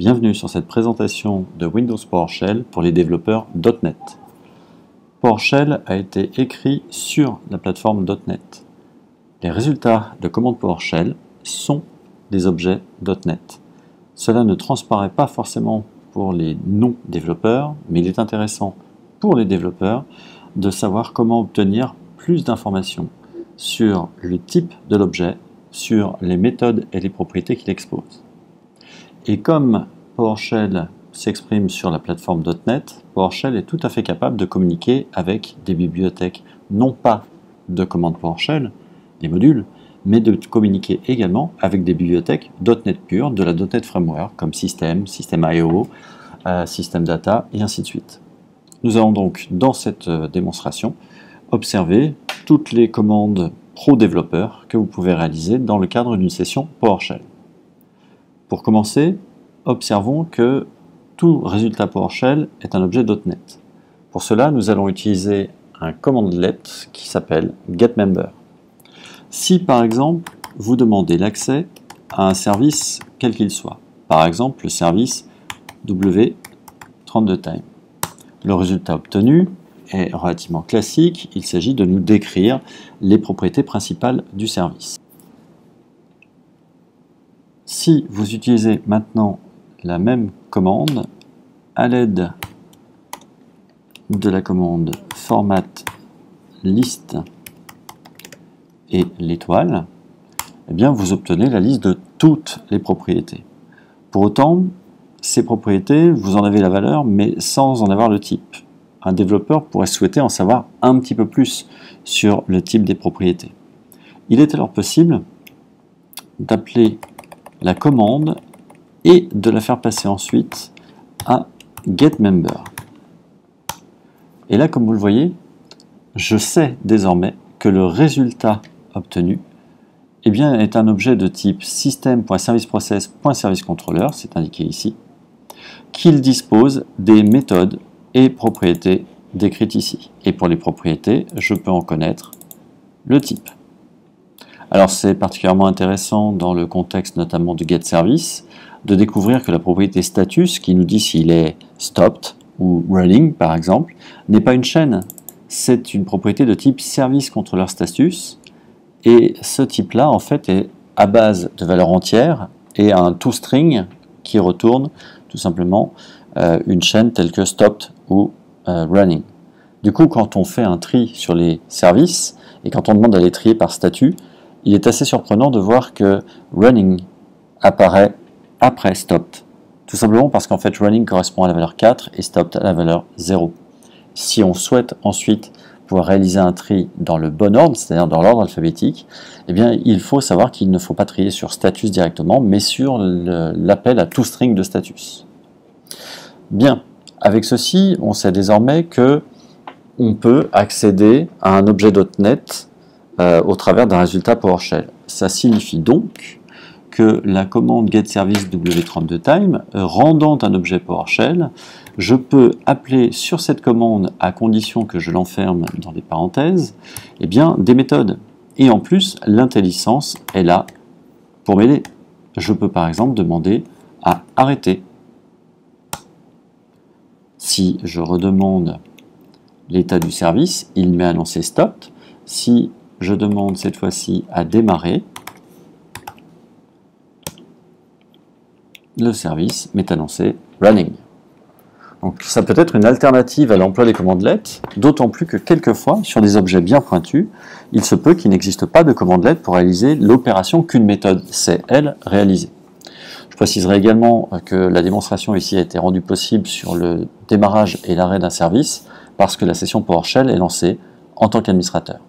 Bienvenue sur cette présentation de Windows PowerShell pour les développeurs .NET. PowerShell a été écrit sur la plateforme .NET. Les résultats de commandes PowerShell sont des objets .NET. Cela ne transparaît pas forcément pour les non-développeurs, mais il est intéressant pour les développeurs de savoir comment obtenir plus d'informations sur le type de l'objet, sur les méthodes et les propriétés qu'il expose. Et comme PowerShell s'exprime sur la plateforme .NET, PowerShell est tout à fait capable de communiquer avec des bibliothèques, non pas de commandes PowerShell, des modules, mais de communiquer également avec des bibliothèques .NET pure, de la .NET Framework, comme System.io, System Data, et ainsi de suite. Nous allons donc, dans cette démonstration, observer toutes les commandes pro-développeurs que vous pouvez réaliser dans le cadre d'une session PowerShell. Pour commencer, observons que tout résultat PowerShell est un objet .NET. Pour cela, nous allons utiliser un commandlet qui s'appelle getMember. Si par exemple, vous demandez l'accès à un service quel qu'il soit, par exemple le service W32Time, le résultat obtenu est relativement classique, il s'agit de nous décrire les propriétés principales du service. Si vous utilisez maintenant la même commande à l'aide de la commande format list et l'étoile, eh bien vous obtenez la liste de toutes les propriétés. Pour autant, ces propriétés, vous en avez la valeur, mais sans en avoir le type. Un développeur pourrait souhaiter en savoir un petit peu plus sur le type des propriétés. Il est alors possible d'appeler la commande et de la faire passer ensuite à getMember. Et là, comme vous le voyez, je sais désormais que le résultat obtenu est un objet de type system.serviceProcess.serviceController, c'est indiqué ici, qu'il dispose des méthodes et propriétés décrites ici. Et pour les propriétés, je peux en connaître le type. Alors c'est particulièrement intéressant dans le contexte notamment du getService de découvrir que la propriété status, qui nous dit s'il est stopped ou running par exemple, n'est pas une chaîne. C'est une propriété de type service-controller-status, et ce type-là en fait est à base de valeurs entières et un toString qui retourne tout simplement une chaîne telle que stopped ou running. Du coup, quand on fait un tri sur les services et quand on demande à les trier par statut, il est assez surprenant de voir que running apparaît après stopped. Tout simplement parce qu'en fait running correspond à la valeur 4 et stopped à la valeur 0. Si on souhaite ensuite pouvoir réaliser un tri dans le bon ordre, c'est-à-dire dans l'ordre alphabétique, eh bien il faut savoir qu'il ne faut pas trier sur status directement, mais sur l'appel à toString de status. Bien, avec ceci, on sait désormais que on peut accéder à un objet .NET au travers d'un résultat PowerShell. Ça signifie donc que la commande getService W32Time, rendant un objet PowerShell, je peux appeler sur cette commande, à condition que je l'enferme dans des parenthèses, des méthodes. Et en plus, l'intelligence est là pour m'aider. Je peux par exemple demander à arrêter. Si je redemande l'état du service, il m'est annoncé stop. Si je demande cette fois-ci à démarrer, le service m'est annoncé running. Donc ça peut être une alternative à l'emploi des commandlets, d'autant plus que quelquefois, sur des objets bien pointus, il se peut qu'il n'existe pas de commandlet pour réaliser l'opération qu'une méthode sait, elle, réaliser. Je préciserai également que la démonstration ici a été rendue possible sur le démarrage et l'arrêt d'un service, parce que la session PowerShell est lancée en tant qu'administrateur.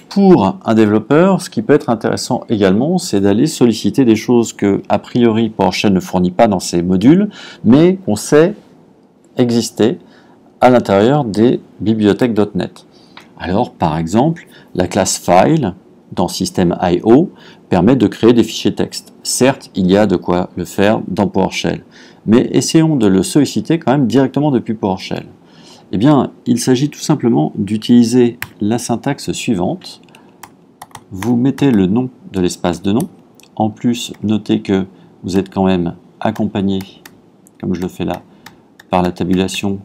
Pour un développeur, ce qui peut être intéressant également, c'est d'aller solliciter des choses que, a priori, PowerShell ne fournit pas dans ses modules, mais qu'on sait exister à l'intérieur des bibliothèques .NET. Alors, par exemple, la classe File dans System.io permet de créer des fichiers texte. Certes, il y a de quoi le faire dans PowerShell, mais essayons de le solliciter quand même directement depuis PowerShell. Eh bien, il s'agit tout simplement d'utiliser la syntaxe suivante. Vous mettez le nom de l'espace de nom. En plus, notez que vous êtes quand même accompagné, comme je le fais là, par la tabulation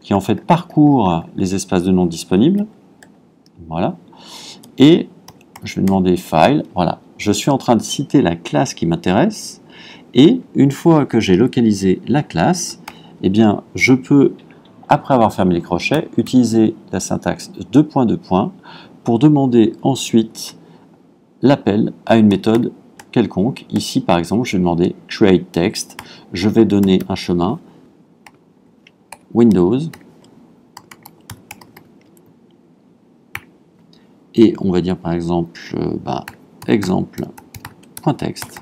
qui en fait parcourt les espaces de nom disponibles. Voilà. Et je vais demander File. Voilà. Je suis en train de citer la classe qui m'intéresse. Et une fois que j'ai localisé la classe, eh bien, je peux, après avoir fermé les crochets, utiliser la syntaxe deux points pour demander ensuite l'appel à une méthode quelconque. Ici, par exemple, je vais demander createText. Je vais donner un chemin Windows. Et on va dire par exemple, exemple.text.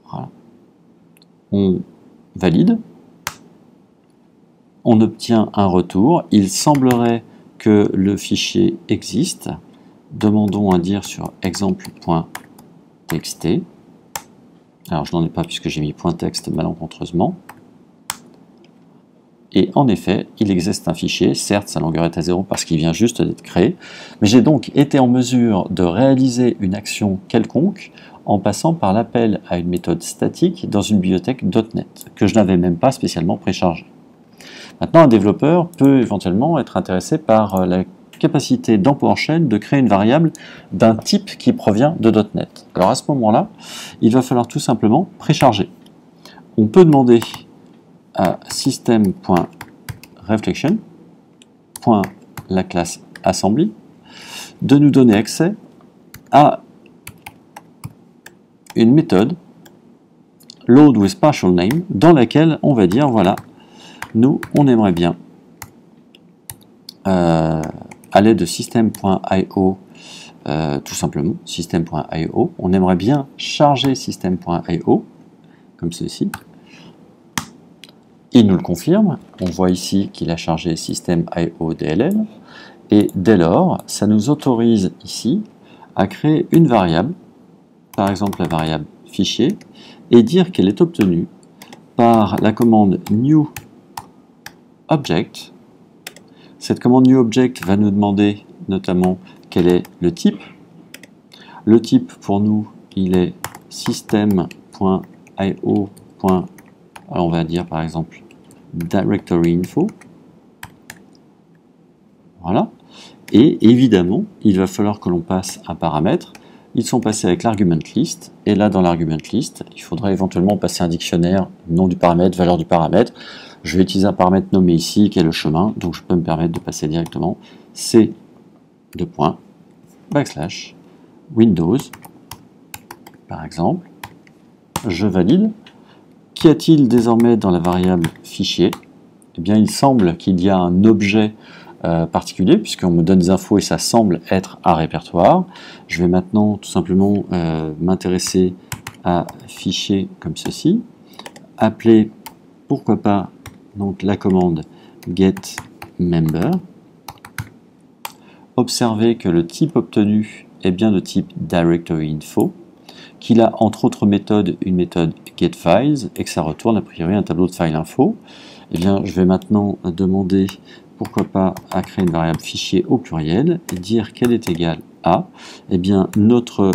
Voilà. On valide. On obtient un retour. Il semblerait que le fichier existe. Demandons à dire sur exemple.txt. Alors je n'en ai pas puisque j'ai mis .text malencontreusement. Et en effet, il existe un fichier, certes sa longueur est à 0 parce qu'il vient juste d'être créé, mais j'ai donc été en mesure de réaliser une action quelconque en passant par l'appel à une méthode statique dans une bibliothèque .NET, que je n'avais même pas spécialement préchargée. Maintenant, un développeur peut éventuellement être intéressé par la capacité dans PowerShell de créer une variable d'un type qui provient de .NET. Alors à ce moment-là, il va falloir tout simplement précharger. On peut demander à system.reflection, la classe assembly, de nous donner accès à une méthode load with partial name dans laquelle on va dire voilà, nous on aimerait bien à l'aide de system.io tout simplement system.io, on aimerait bien charger system.io comme ceci. Il nous le confirme, on voit ici qu'il a chargé system.io DLL, et dès lors, ça nous autorise ici à créer une variable, par exemple la variable fichier, et dire qu'elle est obtenue par la commande new object. Cette commande new object va nous demander notamment quel est le type. Le type pour nous, il est system.io. Alors on va dire par exemple directory info. Voilà. Et évidemment, il va falloir que l'on passe un paramètre. Ils sont passés avec l'argument list. Et là, dans l'argument list, il faudra éventuellement passer un dictionnaire, nom du paramètre, valeur du paramètre. Je vais utiliser un paramètre nommé ici, qui est le chemin. Donc je peux me permettre de passer directement C /Windows, par exemple. Je valide. Qu'y a-t-il désormais dans la variable fichier? Eh bien, il semble qu'il y a un objet particulier, puisqu'on me donne des infos et ça semble être un répertoire. Je vais maintenant tout simplement m'intéresser à fichier comme ceci, appeler, pourquoi pas, donc la commande getMember, observer que le type obtenu est bien de type directory-info, qu'il a entre autres méthodes une méthode getFiles et que ça retourne a priori un tableau de file info. Eh bien, je vais maintenant demander, pourquoi pas, à créer une variable fichier au pluriel et dire qu'elle est égale à, eh bien, notre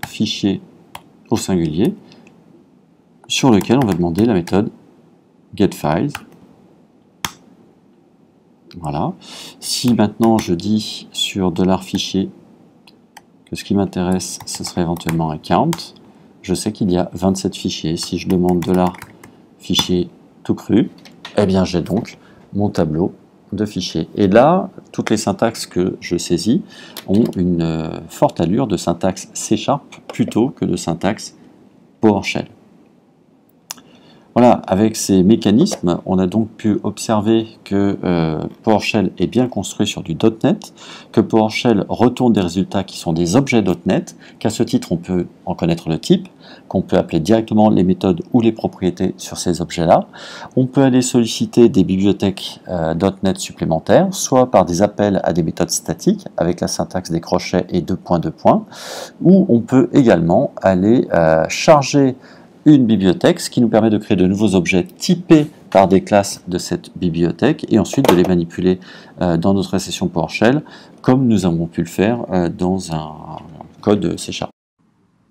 fichier au singulier sur lequel on va demander la méthode getFiles. Voilà. Si maintenant je dis sur $fichier que ce qui m'intéresse, ce serait éventuellement un count, je sais qu'il y a 27 fichiers. Si je demande $fichier tout cru, eh bien j'ai donc mon tableau de fichiers. Et là, toutes les syntaxes que je saisis ont une forte allure de syntaxe C# plutôt que de syntaxe PowerShell. Voilà, avec ces mécanismes, on a donc pu observer que PowerShell est bien construit sur du .NET, que PowerShell retourne des résultats qui sont des objets .NET, qu'à ce titre on peut en connaître le type, qu'on peut appeler directement les méthodes ou les propriétés sur ces objets-là. On peut aller solliciter des bibliothèques .NET supplémentaires, soit par des appels à des méthodes statiques, avec la syntaxe des crochets et deux points, ou on peut également aller charger une bibliothèque, ce qui nous permet de créer de nouveaux objets typés par des classes de cette bibliothèque et ensuite de les manipuler dans notre session PowerShell comme nous avons pu le faire dans un code C#.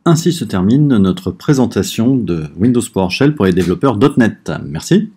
Ainsi se termine notre présentation de Windows PowerShell pour les développeurs .NET. Merci.